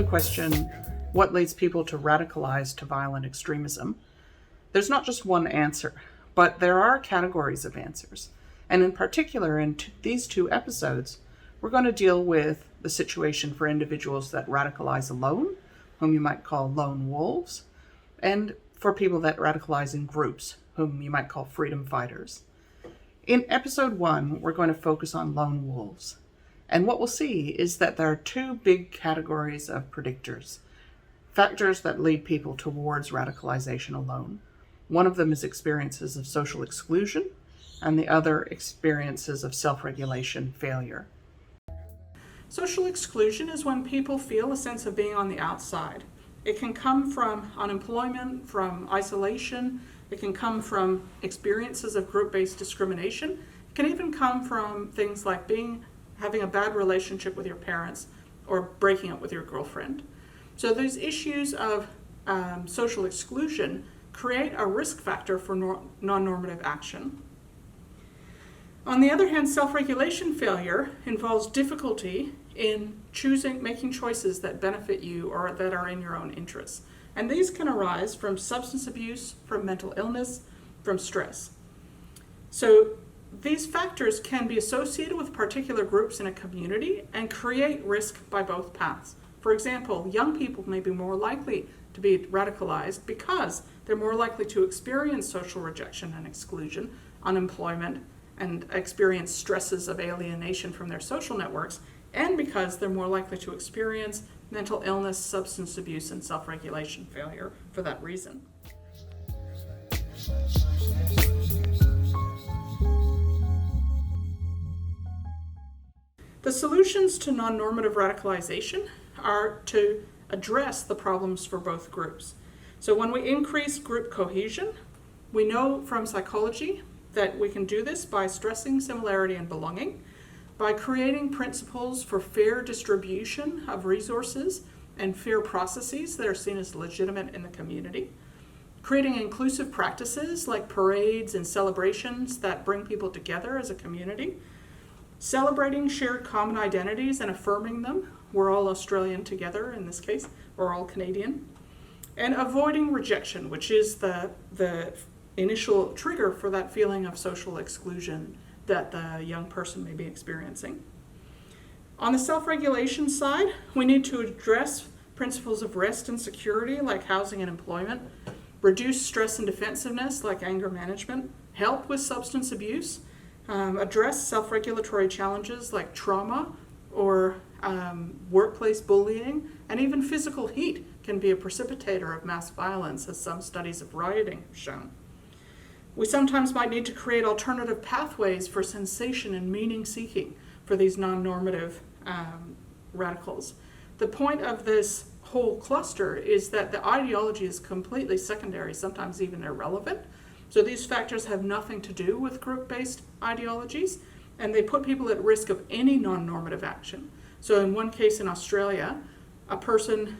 question, what leads people to radicalize to violent extremism? There's not just one answer, but there are categories of answers. And in particular, in these two episodes, we're going to deal with the situation for individuals that radicalize alone, whom you might call lone wolves, and for people that radicalize in groups, whom you might call freedom fighters. In episode 1, we're going to focus on lone wolves. And what we'll see is that there are two big categories of predictors, factors that lead people towards radicalization alone. One of them is experiences of social exclusion, and the other experiences of self-regulation failure. Social exclusion is when people feel a sense of being on the outside. It can come from unemployment, from isolation. It can come from experiences of group-based discrimination. It can even come from things like having a bad relationship with your parents or breaking up with your girlfriend. So these issues of social exclusion create a risk factor for non-normative action. On the other hand, self-regulation failure involves difficulty in making choices that benefit you or that are in your own interests. And these can arise from substance abuse, from mental illness, from stress. So these factors can be associated with particular groups in a community and create risk by both paths. For example, young people may be more likely to be radicalized because they're more likely to experience social rejection and exclusion, unemployment, and experience stresses of alienation from their social networks, and because they're more likely to experience mental illness, substance abuse, and self-regulation failure for that reason. The solutions to non-normative radicalization are to address the problems for both groups. So when we increase group cohesion, we know from psychology that we can do this by stressing similarity and belonging, by creating principles for fair distribution of resources and fair processes that are seen as legitimate in the community, creating inclusive practices like parades and celebrations that bring people together as a community, celebrating shared common identities and affirming them. We're all Australian together in this case, we're all Canadian, and avoiding rejection, which is the initial trigger for that feeling of social exclusion that the young person may be experiencing. On the self-regulation side, we need to address principles of rest and security like housing and employment, reduce stress and defensiveness like anger management, help with substance abuse, address self-regulatory challenges like trauma or workplace bullying, and even physical heat can be a precipitator of mass violence, as some studies of rioting have shown. We sometimes might need to create alternative pathways for sensation and meaning seeking for these non-normative radicals. The point of this whole cluster is that the ideology is completely secondary, sometimes even irrelevant. So these factors have nothing to do with group-based ideologies, and they put people at risk of any non-normative action. So in one case in Australia, a person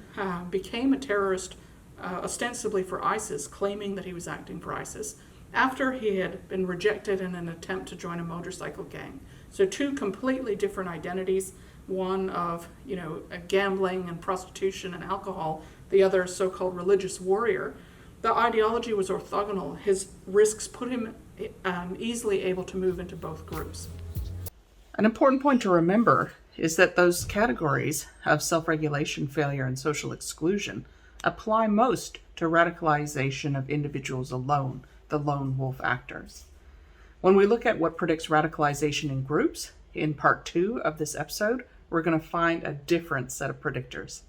became a terrorist ostensibly for ISIS, claiming that he was acting for ISIS, after he had been rejected in an attempt to join a motorcycle gang. So two completely different identities, one of gambling and prostitution and alcohol, the other a so-called religious warrior. The ideology was orthogonal. His risks put him easily able to move into both groups. An important point to remember is that those categories of self-regulation failure and social exclusion apply most to radicalization of individuals alone, the lone wolf actors. When we look at what predicts radicalization in groups, in part 2 of this episode, we're going to find a different set of predictors.